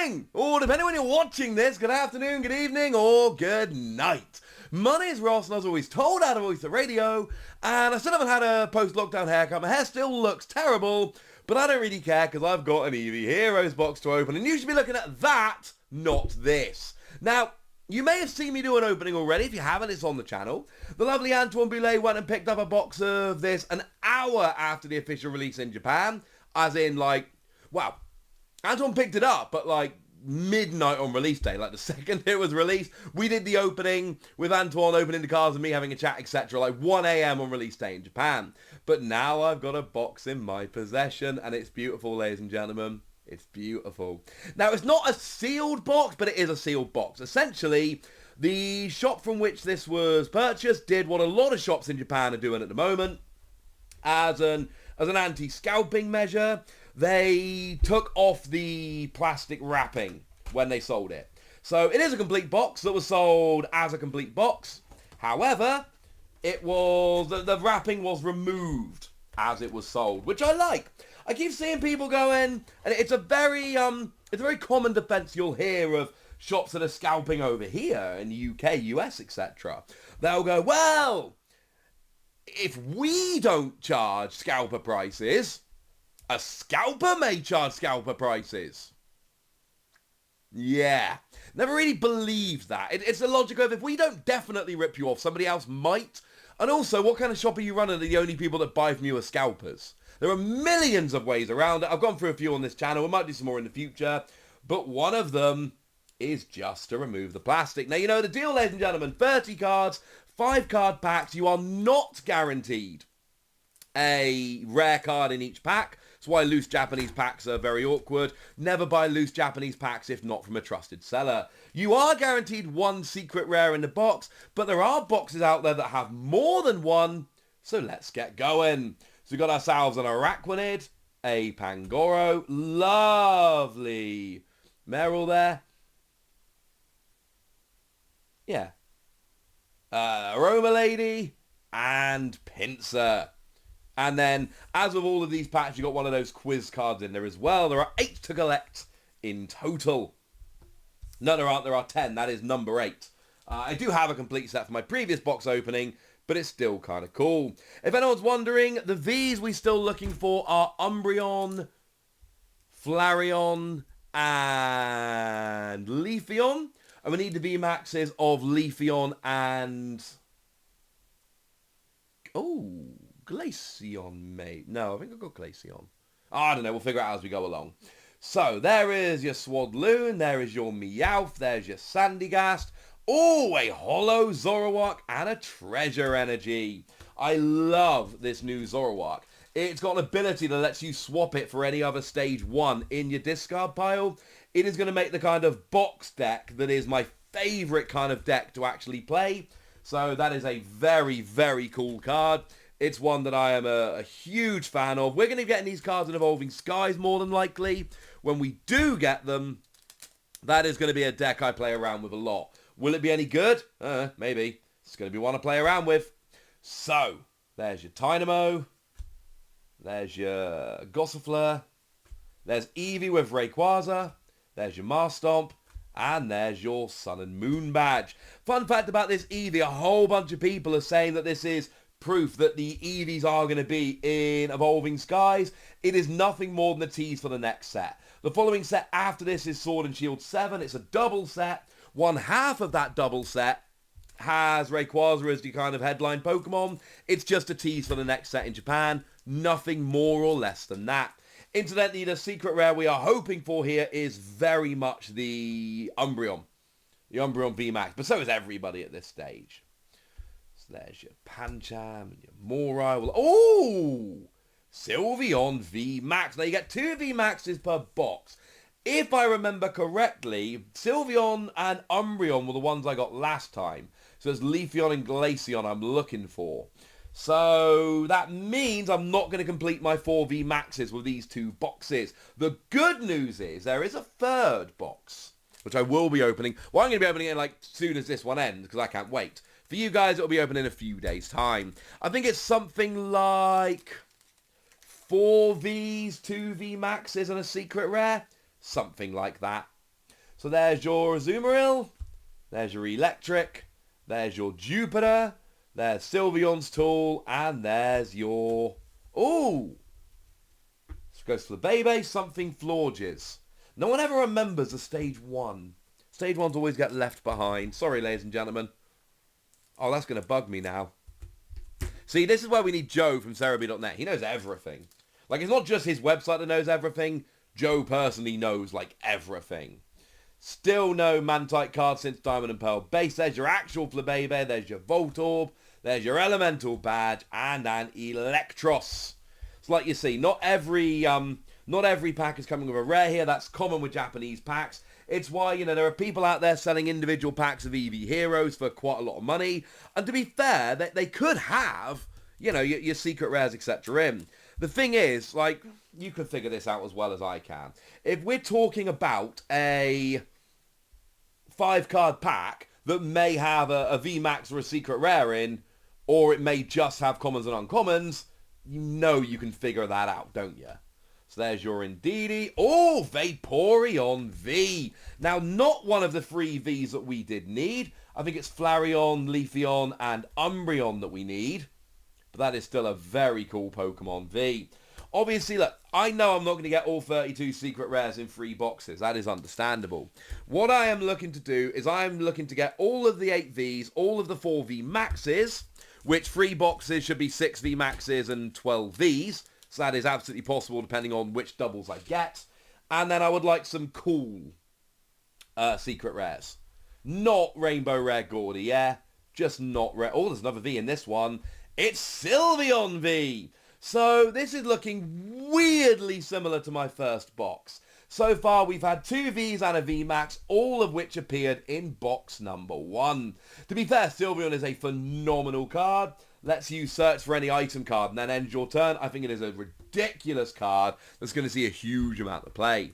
morning, or depending when you're watching this, good afternoon, good evening, or good night. My name is Ross, and as always told out of Voice of Radio, and I still haven't had a post-lockdown haircut. My hair still looks terrible, but I don't really care because I've got an Eevee Heroes box to open, and you should be looking at that, not this. Now, you may have seen me do an opening already. If you haven't, it's on the channel. The lovely Antoine Boulet went and picked up a box of this an hour after the official release in Japan, as in, like, well, Antoine picked it up, but like midnight on release day, like the second it was released. We did the opening with Antoine opening the cards and me having a chat, etc. like 1 a.m. on release day in Japan. But now I've got a box in my possession and it's beautiful, ladies and gentlemen. It's beautiful. Now, it's not a sealed box, but it is a sealed box. Essentially, the shop from which this was purchased did what a lot of shops in Japan are doing at the moment as an anti-scalping measure. They took off the plastic wrapping when they sold it. So it is a complete box that was sold as a complete box. However, it was the wrapping was removed as it was sold, which I like. I keep seeing people going, and it's a very common defense you'll hear of shops that are scalping over here in the UK, US, etc. They'll go, well, if we don't charge scalper prices, a scalper may charge scalper prices. Yeah. Never really believed that. It's the logic of if we don't definitely rip you off, somebody else might. And also, what kind of shop are you running that the only people that buy from you are scalpers? There are millions of ways around it. I've gone through a few on this channel. We might do some more in the future. But one of them is just to remove the plastic. Now, you know the deal, ladies and gentlemen. 30 cards, 5 card packs. You are not guaranteed a rare card in each pack. That's why loose Japanese packs are very awkward. Never buy loose Japanese packs if not from a trusted seller. You are guaranteed one secret rare in the box, but there are boxes out there that have more than one, so let's get going. So we've got ourselves an Araquanid, a Pangoro, lovely Meryl there. Yeah. Aroma Lady, and Pinsir. And then, as with all of these packs, you got one of those quiz cards in there as well. There are 8 to collect in total. No, there aren't. There are 10. That is number 8. I do have a complete set for my previous box opening, but it's still kind of cool. If anyone's wondering, the Vs we're still looking for are Umbreon, Flareon, and Leafeon. And we need the VMAXs of Leafeon and... oh... Glaceon, mate. No, I think I've got Glaceon. I don't know. We'll figure it out as we go along. So, there is your Swadloon. There is your Meowth. There's your Sandygast. Oh, a Holo Zoroark and a Treasure Energy. I love this new Zoroark. It's got an ability that lets you swap it for any other stage 1 in your discard pile. It is going to make the kind of box deck that is my favourite kind of deck to actually play. So, that is a very, very cool card. It's one that I am a huge fan of. We're going to be getting these cards in Evolving Skies more than likely. When we do get them, that is going to be a deck I play around with a lot. Will it be any good? Maybe. It's going to be one I play around with. So, there's your Tynamo. There's your Gossifleur. There's Eevee with Rayquaza. There's your Marstomp. And there's your Sun and Moon badge. Fun fact about this Eevee, a whole bunch of people are saying that this is proof that the Eevees are going to be in Evolving Skies. It is nothing more than a tease for the next set. The following set after this is Sword and Shield 7. It's a double set. One half of that double set has Rayquaza as the kind of headline Pokemon. It's just a tease for the next set in Japan. Nothing more or less than that. Incidentally, the secret rare we are hoping for here is very much the Umbreon. The Umbreon VMAX. But so is everybody at this stage. There's your Pancham and your Morai. Oh! Sylveon VMAX. Now, you get 2 VMAXs per box. If I remember correctly, Sylveon and Umbreon were the ones I got last time. So it's Leafeon and Glaceon I'm looking for. So that means I'm not going to complete my 4 VMAXs with these 2 boxes. The good news is there is a 3rd box, which I will be opening. Well, I'm going to be opening it like soon as this one ends, because I can't wait. For you guys, it'll be open in a few days' time. I think it's something like 4 Vs, 2 VMAXs, and a secret rare. Something like that. So there's your Azumarill, there's your Electric, there's your Jupiter, there's Sylveon's Tool, and there's your... Ooh! This goes for the baby, something Florges. No one ever remembers the Stage 1. Stage 1s always get left behind. Sorry, ladies and gentlemen. Oh, that's going to bug me now. See, this is where we need Joe from Cerebi.net. He knows everything. Like, it's not just his website that knows everything. Joe personally knows, like, everything. Still no Mantite card since Diamond and Pearl base. There's your actual Flabébé. There's your Voltorb. There's your Elemental badge. And an Electros. It's like you see, not every pack is coming with a rare here. That's common with Japanese packs. It's why, you know, there are people out there selling individual packs of Eevee Heroes for quite a lot of money. And to be fair, they could have, you know, your secret rares, etc. in. The thing is, like, you can figure this out as well as I can. If we're talking about a 5-card pack that may have a VMAX or a secret rare in, or it may just have commons and uncommons, you know you can figure that out, don't you? So there's your Indeedee. Oh, Vaporeon V. Now, not one of the 3 Vs that we did need. I think it's Flareon, Leafeon, and Umbreon that we need. But that is still a very cool Pokemon V. Obviously, look, I know I'm not going to get all 32 secret rares in 3 boxes. That is understandable. What I am looking to do is I am looking to get all of the 8 Vs, all of the 4 V Maxes, which 3 boxes should be 6 V Maxes and 12 Vs. So that is absolutely possible depending on which doubles I get. And then I would like some cool secret rares. Not Rainbow Rare Gordy, yeah. Just not rare. Oh, there's another V in this one. It's Sylveon V. So this is looking weirdly similar to my first box. So far we've had 2 Vs and a VMAX, all of which appeared in box number 1. To be fair, Sylveon is a phenomenal card. Lets you search for any item card and then end your turn. I think it is a ridiculous card that's going to see a huge amount of play.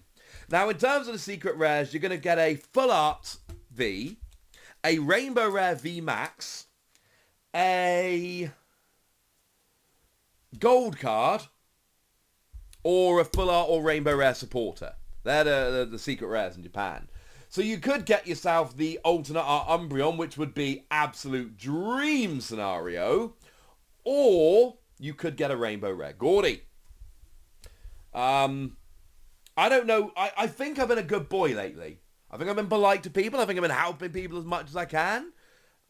Now, in terms of the secret rares, you're going to get a Full Art V, a Rainbow Rare V Max, a Gold card, or a Full Art or Rainbow Rare Supporter. They're the secret rares in Japan. So you could get yourself the alternate art Umbreon, which would be absolute dream scenario. Or you could get a Rainbow Rare Gordy. I don't know. I think I've been a good boy lately. I think I've been polite to people. I think I've been helping people as much as I can.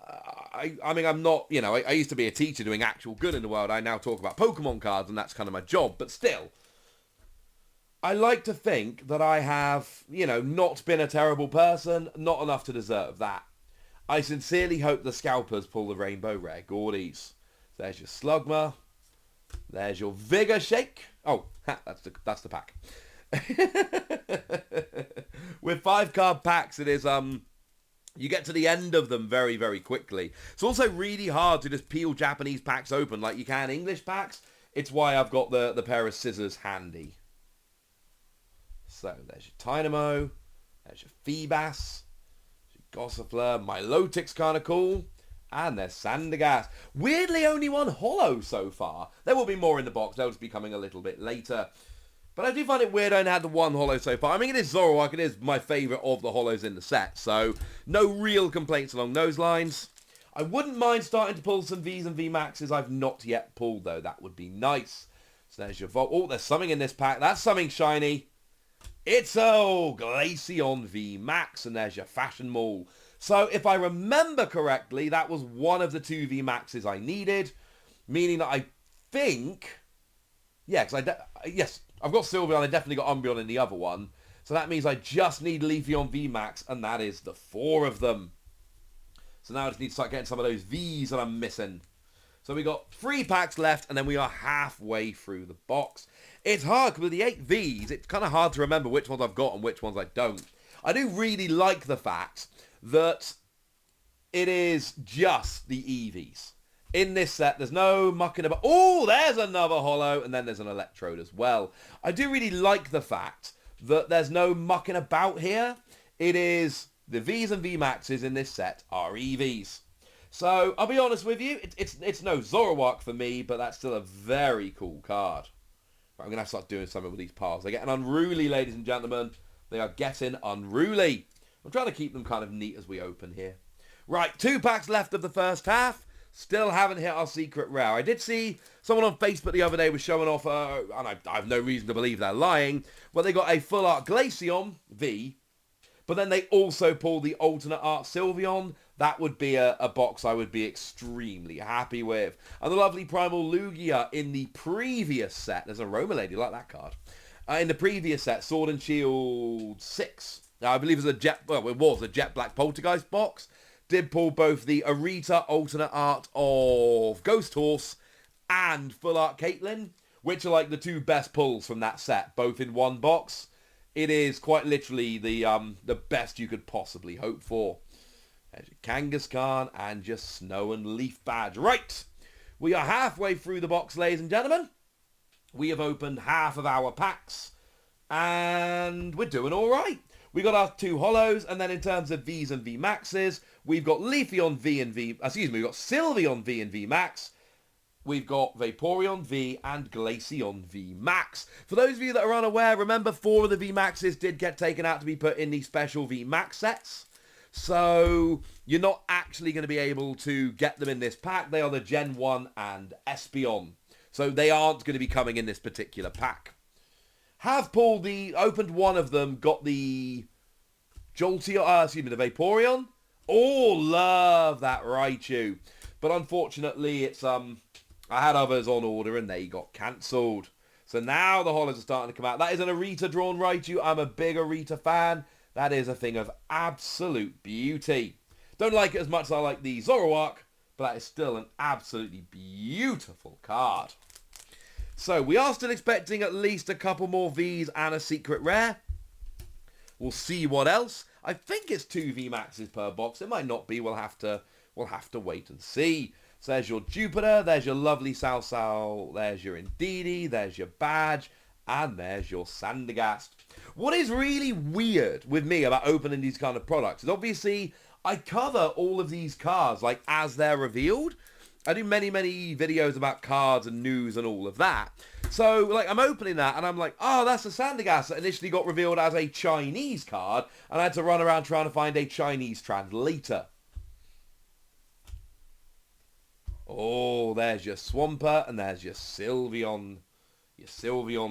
I mean, I'm not, you know, I used to be a teacher doing actual good in the world. I now talk about Pokemon cards and that's kind of my job. But still, I like to think that I have, you know, not been a terrible person, not enough to deserve that. I sincerely hope the scalpers pull the Rainbow Rare Gordies. There's your Slugma. There's your Vigor Shake. Oh, that's the pack. With 5-card packs, it is, you get to the end of them very, very quickly. It's also really hard to just peel Japanese packs open like you can English packs. It's why I've got the pair of scissors handy. So there's your Tynamo, there's your Feebas, your Gossifleur, Milotic's kind of cool, and there's Sandygast. Weirdly only one holo so far. There will be more in the box, they'll just be coming a little bit later. But I do find it weird I only had the one holo so far. I mean, it is Zoroark, it is my favourite of the holos in the set, so no real complaints along those lines. I wouldn't mind starting to pull some Vs and VMAXs I've not yet pulled though, that would be nice. So there's your Volt. Oh, there's something in this pack, that's something shiny. It's Glaceon V Max, and there's your Fashion Mall. So if I remember correctly, that was one of the 2 V Maxes I needed, meaning that I think, yeah, because yes, I've got Sylveon, I definitely got Umbreon in the other one, so that means I just need Leafeon V Max, and that is the 4 of them. So now I just need to start getting some of those Vs that I'm missing. So we got 3 packs left, and then we are halfway through the box. It's hard, because with the 8 Vs, it's kind of hard to remember which ones I've got and which ones I don't. I do really like the fact that it is just the Eevees. In this set, there's no mucking about. Oh, there's another holo, and then there's an Electrode as well. I do really like the fact that there's no mucking about here. It is the Vs and VMAXs in this set are Eevees. So, I'll be honest with you, it's no Zoroark for me, but that's still a very cool card. Right, I'm going to have to start doing something with these piles. They're getting unruly, ladies and gentlemen. They are getting unruly. I'm trying to keep them kind of neat as we open here. Right, 2 packs left of the first half. Still haven't hit our secret rare. I did see someone on Facebook the other day was showing off, and I have no reason to believe they're lying, but they got a full art Glaceon V, but then they also pulled the alternate art Sylveon. That would be a box I would be extremely happy with. And the lovely Primal Lugia in the previous set. There's a Roma Lady, like that card. In the previous set, Sword and Shield 6. Now, I believe it was a Jet Black Poltergeist box. Did pull both the Arita alternate art of Ghost Horse and full art Caitlyn, which are like the 2 best pulls from that set, both in one box. It is quite literally the best you could possibly hope for. There's your Kangaskhan and your Snow and Leaf badge. Right, we are halfway through the box, ladies and gentlemen. We have opened half of our packs, and we're doing all right. We got our 2 holos, and then in terms of Vs and V Maxes, we've got Leafeon V and V, we've got Sylveon V and V Max, we've got Vaporeon V and Glaceon V Max. For those of you that are unaware, remember 4 of the V Maxes did get taken out to be put in the special V Max sets. So you're not actually going to be able to get them in this pack. They are the Gen 1 and Espeon. So they aren't going to be coming in this particular pack. Have pulled opened one of them, got the the Vaporeon. Oh, love that Raichu. But unfortunately, it's I had others on order and they got cancelled. So now the holos are starting to come out. That is an Arita drawn Raichu. I'm a big Arita fan. That is a thing of absolute beauty. Don't like it as much as I like the Zoroark, but that is still an absolutely beautiful card. So we are still expecting at least a couple more Vs and a secret rare. We'll see what else. I think it's 2 V Maxes per box. It might not be. We'll have to wait and see. So there's your Jupiter, there's your lovely Salsal, there's your Indeedee, there's your badge, and there's your Sandygast. What is really weird with me about opening these kind of products is obviously I cover all of these cards like as they're revealed. I do many videos about cards and news and all of that. So like I'm opening that and I'm like, oh, that's a Sandygast that initially got revealed as a Chinese card, and I had to run around trying to find a Chinese translator. Oh, there's your Swampert and there's your Sylveon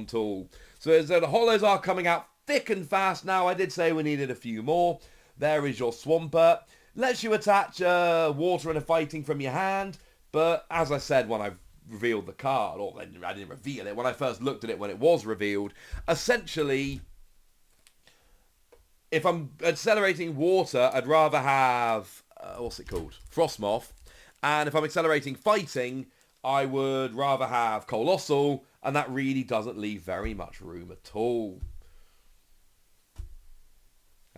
tool. So the holos are coming out thick and fast now. I did say we needed a few more. There is your Swampert. Lets you attach water and a fighting from your hand. But as I said when I revealed the card, or I didn't reveal it, when I first looked at it when it was revealed, essentially, if I'm accelerating water, I'd rather have, Frostmoth. And if I'm accelerating fighting, I would rather have Colossal, and that really doesn't leave very much room at all.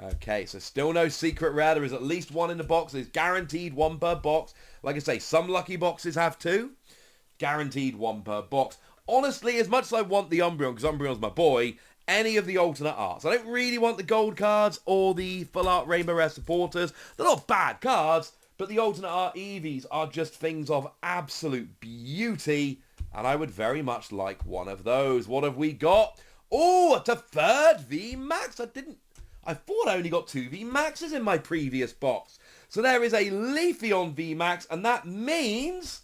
Okay, so still no secret rare. There is at least 1 in the box. There's guaranteed 1 per box. Like I say, some lucky boxes have 2. Guaranteed 1 per box. Honestly, as much as I want the Umbreon, because Umbreon's my boy, any of the alternate arts. I don't really want the gold cards or the full art Rainbow Rare supporters. They're not bad cards, but the alternate art Eevees are just things of absolute beauty, and I would very much like 1 of those. What have we got? Oh, it's a 3rd V Max. I thought I only got 2 V Maxes in my previous box. So there is a Leafeon V Max, and that means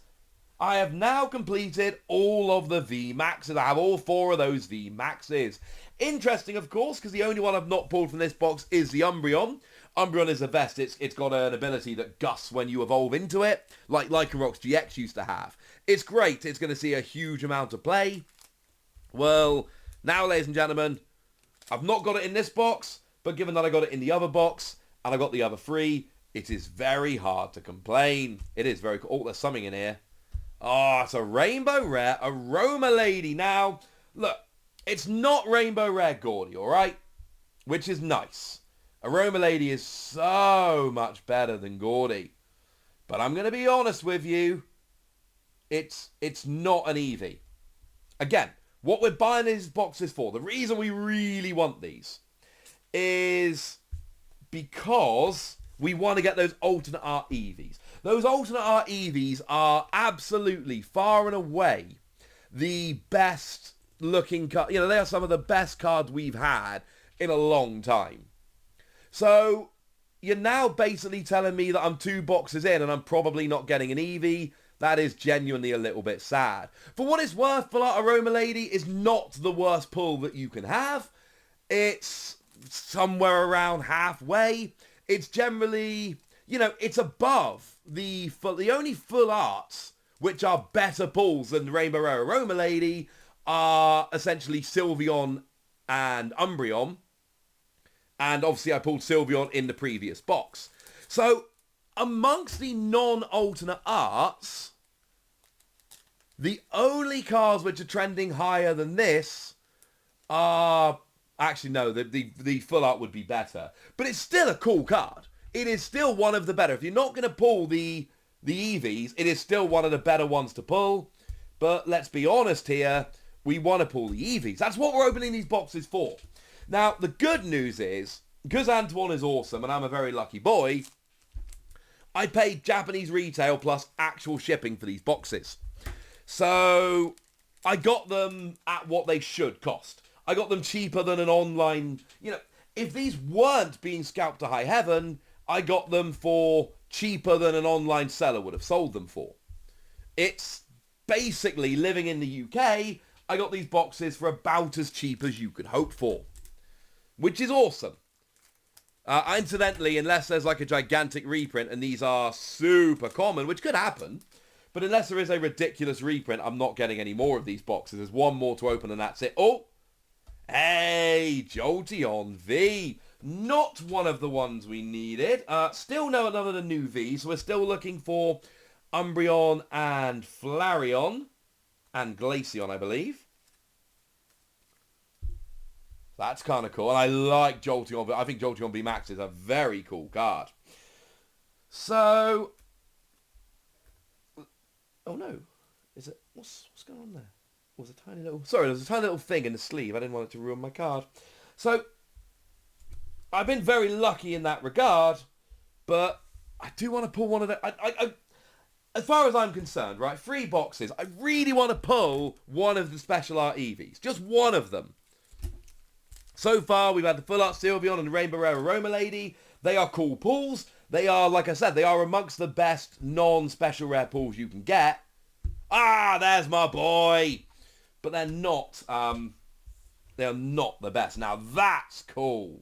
I have now completed all of the V Maxes. I have all 4 of those V Maxes. Interesting, of course, because the only one I've not pulled from this box is the Umbreon. Umbreon is the best. It's got an ability that gusts when you evolve into it, like Lycanroc GX used to have. It's great. It's going to see a huge amount of play. Well, now, ladies and gentlemen, I've not got it in this box, but given that I got it in the other box, and I got the other 3, it is very hard to complain. It is very cool. Oh, there's something in here. Oh, it's a Rainbow Rare Aroma Lady. Now, look, it's not Rainbow Rare Gordy, alright? Which is nice. Aroma Lady is so much better than Gordy. But I'm going to be honest with you, it's not an Eevee. Again, what we're buying these boxes for, the reason we really want these, is because we want to get those alternate art Eevees. Those alternate art Eevees are absolutely, far and away, the best looking card. You know, they are some of the best cards we've had in a long time. So you're now basically telling me that I'm 2 boxes in and I'm probably not getting an Eevee. That is genuinely a little bit sad. For what it's worth, Full Art Aroma Lady is not the worst pull that you can have. It's somewhere around halfway. It's generally, it's above the only full arts which are better pulls than Rainbow Rare Aroma Lady are essentially Sylveon and Umbreon. And obviously I pulled Sylveon in the previous box. So amongst the non-alternate arts, the only cards which are trending higher than this are... Actually, no, the full art would be better. But it's still a cool card. It is still one of the better. If you're not going to pull the Eevees, it is still one of the better ones to pull. But let's be honest here, we want to pull the Eevees. That's what we're opening these boxes for. Now, the good news is, because Antoine is awesome and I'm a very lucky boy, I paid Japanese retail plus actual shipping for these boxes. So I got them at what they should cost. I got them cheaper than an online... if these weren't being scalped to high heaven, I got them for cheaper than an online seller would have sold them for. It's basically, living in the UK, I got these boxes for about as cheap as you could hope for. Which is awesome. Incidentally, unless there's like a gigantic reprint and these are super common, which could happen, but unless there is a ridiculous reprint, I'm not getting any more of these boxes. There's one more to open and that's it. Oh! Hey, Jolteon V. Not one of the ones we needed. Still no another new V, so we're still looking for Umbreon and Flareon. And Glaceon, I believe. That's kind of cool. And I like Jolteon. I think Jolteon V Max is a very cool card. So... Oh no. Is it... What's going on there? Was a tiny little... Sorry, there's a tiny little thing in the sleeve. I didn't want it to ruin my card. So, I've been very lucky in that regard, but I do want to pull one of the... as far as I'm concerned, right, 3 boxes, I really want to pull one of the special art Eevees. Just one of them. So far, we've had the Full Art Sylveon and the Rainbow Rare Aroma Lady. They are cool pulls. They are, like I said, they are amongst the best non-special rare pulls you can get. Ah, there's my boy! But they're not the best. Now that's cool.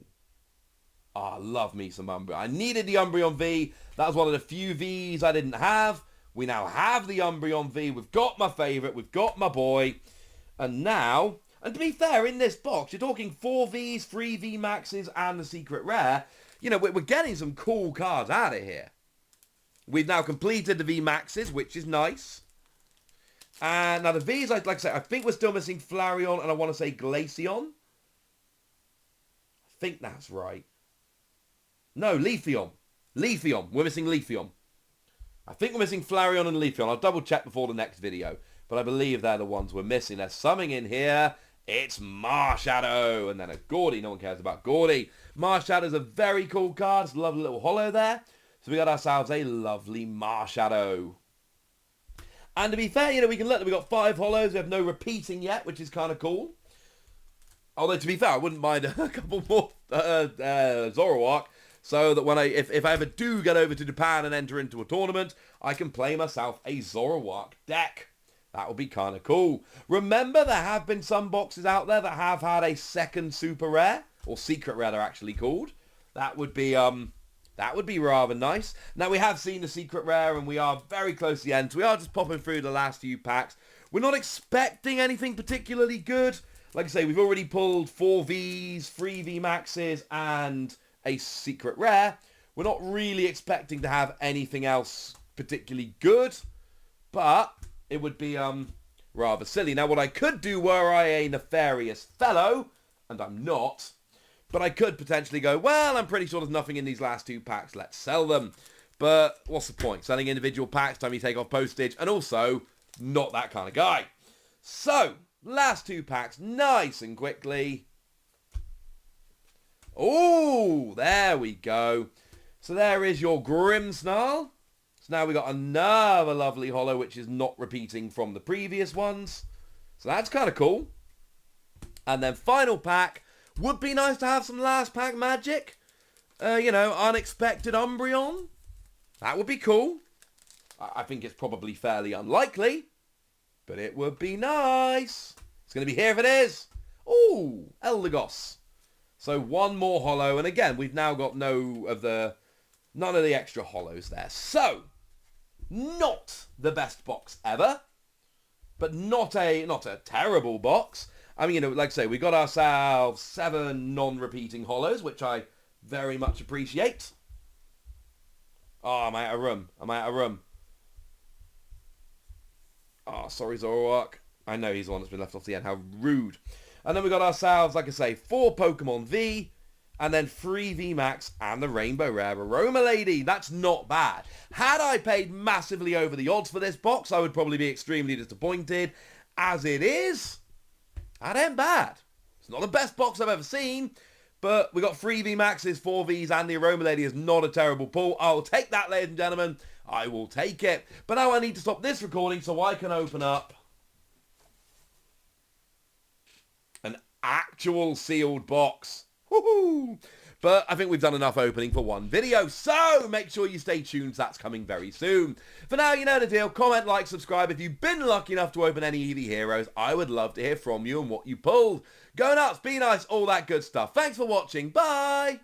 I love me some Umbreon. I needed the Umbreon V. That was one of the few Vs I didn't have. We now have the Umbreon V. We've got my favourite. We've got my boy. And now, and to be fair, in this box, you're talking 4 Vs, 3 V Maxes, and the secret rare. We're getting some cool cards out of here. We've now completed the V Maxes, which is nice. And now the V's, like I say, I think we're still missing Flareon and I want to say Glaceon. I think that's right. No, Leafeon. Leafeon. We're missing Leafeon. I think we're missing Flareon and Leafeon. I'll double check before the next video. But I believe they're the ones we're missing. There's something in here. It's Marshadow. And then a Gordy. No one cares about Gordy. Marshadow's a very cool card. It's a lovely little holo there. So we got ourselves a lovely Marshadow. And to be fair, we can look, we've got 5 holos, we have no repeating yet, which is kind of cool. Although, to be fair, I wouldn't mind a couple more Zoroark, so that when if I ever do get over to Japan and enter into a tournament, I can play myself a Zoroark deck. That would be kind of cool. Remember, there have been some boxes out there that have had a second super rare, or secret rare they're actually called. That would be rather nice. Now, we have seen the secret rare, and we are very close to the end. So we are just popping through the last few packs. We're not expecting anything particularly good. Like I say, we've already pulled 4 Vs, 3 V Maxes, and a secret rare. We're not really expecting to have anything else particularly good, but it would be rather silly. Now, what I could do were I a nefarious fellow, and I'm not, but I could potentially go, well, I'm pretty sure there's nothing in these last 2 packs. Let's sell them. But what's the point? Selling individual packs, time you take off postage, and also not that kind of guy. So, last 2 packs, nice and quickly. Oh, there we go. So there is your Grimmsnarl. So now we got another lovely holo, which is not repeating from the previous ones. So that's kind of cool. And then final pack. Would be nice to have some last pack magic. unexpected Umbreon. That would be cool. I think it's probably fairly unlikely, but it would be nice. It's going to be here if it is. Ooh, Eldegoss. So one more holo, and again, we've now got none of the extra holos there. So, not the best box ever, but not a terrible box. I mean, like I say, we got ourselves 7 non-repeating holos, which I very much appreciate. Oh, I'm out of room. Oh, sorry, Zoroark. I know he's the one that's been left off the end. How rude. And then we got ourselves, like I say, 4 Pokemon V, and then 3 VMAX and the Rainbow Rare Aroma Lady. That's not bad. Had I paid massively over the odds for this box, I would probably be extremely disappointed. As it is, that ain't bad. It's not the best box I've ever seen, but we got 3 VMAXs, 4 Vs, and the Aroma Lady is not a terrible pull. I'll take that, ladies and gentlemen. I will take it. But now I need to stop this recording so I can open up an actual sealed box. Woohoo! But I think we've done enough opening for one video, so make sure you stay tuned. That's coming very soon. For now, you know the deal. Comment, like, subscribe. If you've been lucky enough to open any Eevee Heroes, I would love to hear from you and what you pulled. Go nuts, be nice, all that good stuff. Thanks for watching. Bye!